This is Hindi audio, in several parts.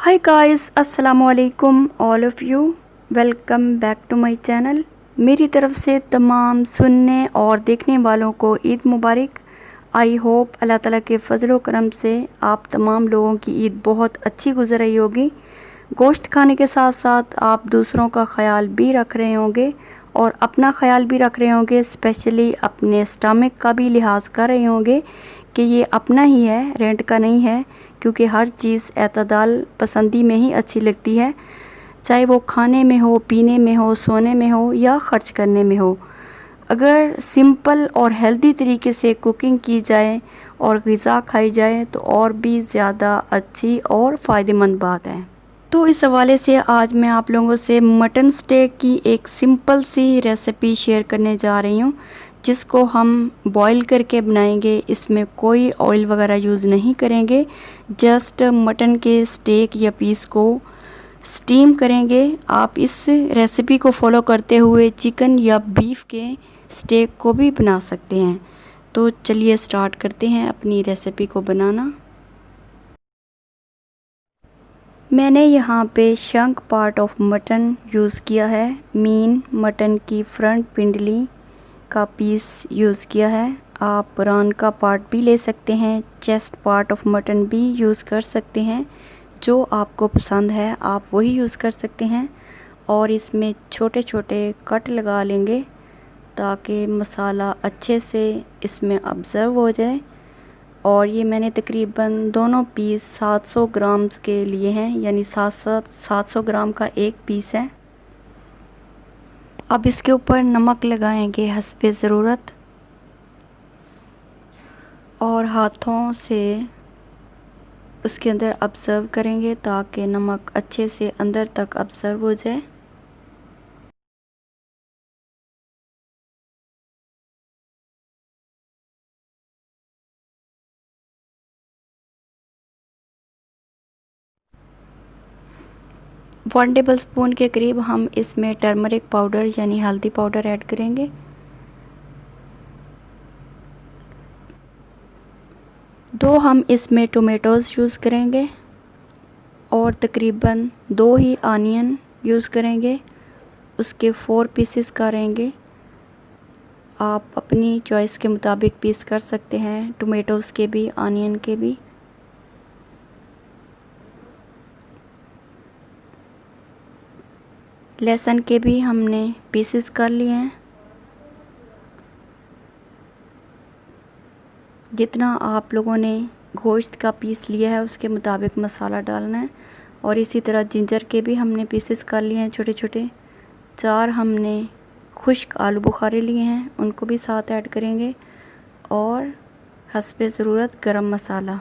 हाय गाइस, अस्सलाम वालेकुम all of you. Welcome back to my channel. मेरी तरफ से तमाम सुनने और देखने वालों को ईद मुबारक। आई होप अल्लाह ताला के फ़ज़ल व करम से आप तमाम लोगों की ईद बहुत अच्छी गुजर रही होगी। गोश्त खाने के साथ साथ आप दूसरों का ख्याल भी रख रहे होंगे और अपना ख्याल भी रख रहे होंगे, स्पेशली अपने स्टमक का भी लिहाज कर रहे होंगे कि ये अपना ही है, रेंट का नहीं है। क्योंकि हर चीज़ एतदाल पसंदी में ही अच्छी लगती है, चाहे वो खाने में हो, पीने में हो, सोने में हो या ख़र्च करने में हो। अगर सिंपल और हेल्दी तरीके से कुकिंग की जाए और ग़िज़ा खाई जाए तो और भी ज़्यादा अच्छी और फ़ायदेमंद बात है। तो इस हवाले से आज मैं आप लोगों से मटन स्टेक की एक सिंपल सी रेसिपी शेयर करने जा रही हूँ, जिसको हम बॉईल करके बनाएंगे। इसमें कोई ऑयल वगैरह यूज़ नहीं करेंगे, जस्ट मटन के स्टेक या पीस को स्टीम करेंगे। आप इस रेसिपी को फॉलो करते हुए चिकन या बीफ के स्टेक को भी बना सकते हैं। तो चलिए स्टार्ट करते हैं अपनी रेसिपी को बनाना। मैंने यहाँ पे शंक पार्ट ऑफ मटन यूज़ किया है, मीन मटन की फ्रंट पिंडली का पीस यूज़ किया है। आप रान का पार्ट भी ले सकते हैं, चेस्ट पार्ट ऑफ मटन भी यूज़ कर सकते हैं, जो आपको पसंद है आप वही यूज़ कर सकते हैं। और इसमें छोटे छोटे कट लगा लेंगे ताकि मसाला अच्छे से इसमें ऑब्ज़र्व हो जाए। और ये मैंने तकरीबन दोनों पीस 700 ग्राम्स के लिए हैं, यानी 700 ग्राम का एक पीस है। अब इसके ऊपर नमक लगाएंगे हस्बे ज़रूरत और हाथों से उसके अंदर ऑब्ज़र्व करेंगे ताकि नमक अच्छे से अंदर तक ऑब्ज़र्व हो जाए। वन टेबल स्पून के करीब हम इसमें टर्मरिक पाउडर यानी हल्दी पाउडर ऐड करेंगे। दो हम इसमें टोमेटोज़ यूज़ करेंगे और तकरीबन 2 ही आनियन यूज़ करेंगे, उसके 4 पीसेस करेंगे। आप अपनी चॉइस के मुताबिक पीस कर सकते हैं, टोमेटोज़ के भी, आनियन के भी। लहसुन के भी हमने पीसेस कर लिए हैं। जितना आप लोगों ने गोश्त का पीस लिया है उसके मुताबिक मसाला डालना है। और इसी तरह जिंजर के भी हमने पीसेस कर लिए हैं छोटे छोटे। 4 हमने खुश्क आलू बुखारे लिए हैं, उनको भी साथ ऐड करेंगे। और हस्बे ज़रूरत गरम मसाला,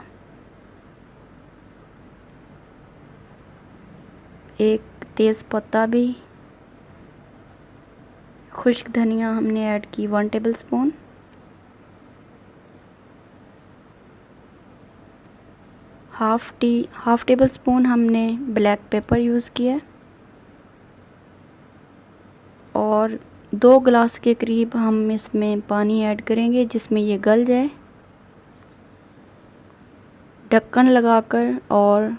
एक तेज़ पत्ता भी, खुश्क धनिया हमने ऐड की 1 table spoon, half table spoon हमने ब्लैक पेपर यूज़ किया और 2 गिलास के करीब हम इसमें पानी ऐड करेंगे जिसमें ये गल जाए। ढक्कन लगाकर और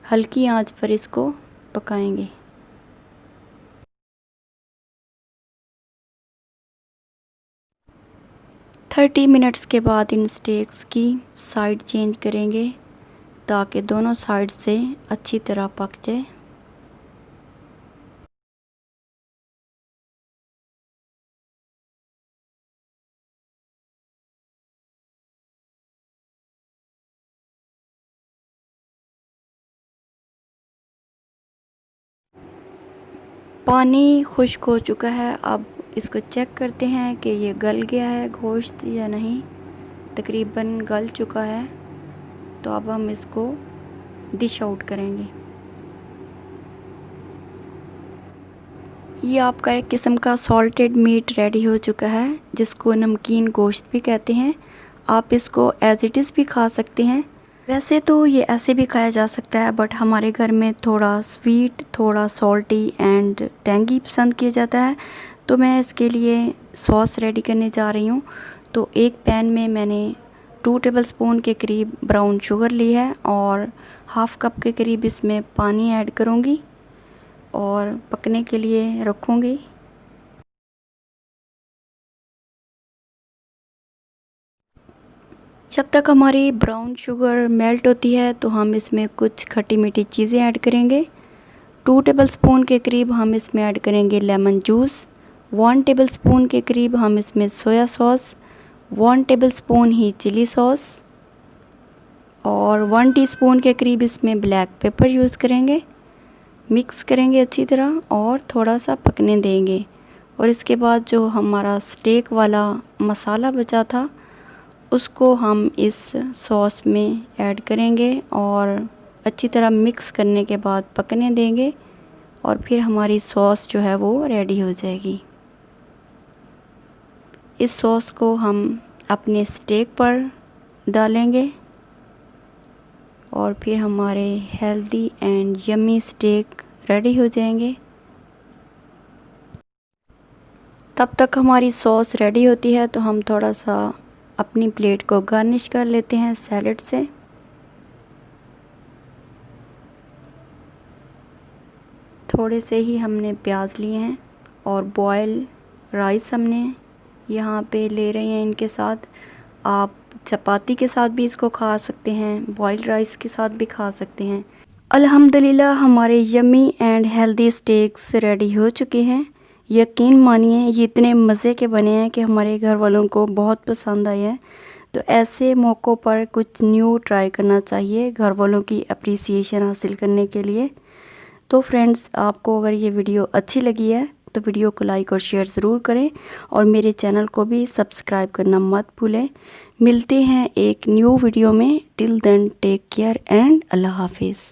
हल्की आंच पर इसको पकाएंगे। थर्टी मिनट्स के बाद इन स्टेक्स की साइड चेंज करेंगे ताकि दोनों साइड से अच्छी तरह पक जाए। पानी खुश्क हो चुका है। अब इसको चेक करते हैं कि ये गल गया है गोश्त या नहीं। तकरीबन गल चुका है, तो अब हम इसको डिश आउट करेंगे। ये आपका एक किस्म का सॉल्टेड मीट रेडी हो चुका है, जिसको नमकीन गोश्त भी कहते हैं। आप इसको एज़ इट इज़ भी खा सकते हैं। वैसे तो ये ऐसे भी खाया जा सकता है, बट हमारे घर में थोड़ा स्वीट, थोड़ा सॉल्टी एंड टेंगी पसंद किया जाता है, तो मैं इसके लिए सॉस रेडी करने जा रही हूँ। तो एक पैन में मैंने 2 टेबलस्पून के करीब ब्राउन शुगर ली है और हाफ़ कप के करीब इसमें पानी ऐड करूँगी और पकने के लिए रखूँगी। जब तक हमारी ब्राउन शुगर मेल्ट होती है तो हम इसमें कुछ खट्टी मीठी चीज़ें ऐड करेंगे। 2 टेबलस्पून के करीब हम इसमें ऐड करेंगे लेमन जूस, 1 टेबलस्पून के करीब हम इसमें सोया सॉस, 1 टेबलस्पून ही चिली सॉस और 1 टीस्पून के करीब इसमें ब्लैक पेपर यूज़ करेंगे। मिक्स करेंगे अच्छी तरह और थोड़ा सा पकने देंगे। और इसके बाद जो हमारा स्टेक वाला मसाला बचा था उसको हम इस सॉस में ऐड करेंगे और अच्छी तरह मिक्स करने के बाद पकने देंगे और फिर हमारी सॉस जो है वो रेडी हो जाएगी। इस सॉस को हम अपने स्टेक पर डालेंगे और फिर हमारे healthy and yummy steak ready हो जाएंगे। तब तक हमारी सॉस रेडी होती है तो हम थोड़ा सा अपनी प्लेट को गार्निश कर लेते हैं सैलेड से। थोड़े से ही हमने प्याज लिए हैं और बॉयल राइस हमने यहाँ पे ले रहे हैं। इनके साथ आप चपाती के साथ भी इसको खा सकते हैं, बॉइल्ड राइस के साथ भी खा सकते हैं। अल्हम्दुलिल्लाह हमारे yummy and healthy stakes ready हो चुके हैं। यकीन मानिए ये इतने मज़े के बने हैं कि हमारे घर वालों को बहुत पसंद आए हैं। तो ऐसे मौक़ों पर कुछ न्यू ट्राई करना चाहिए घर वालों की अप्रिसिएशन हासिल करने के लिए। तो फ्रेंड्स, आपको अगर ये वीडियो अच्छी लगी है तो वीडियो को लाइक और शेयर ज़रूर करें और मेरे चैनल को भी सब्सक्राइब करना मत भूलें। मिलते हैं एक न्यू वीडियो में। Till then take care and अल्लाह हाफिज़।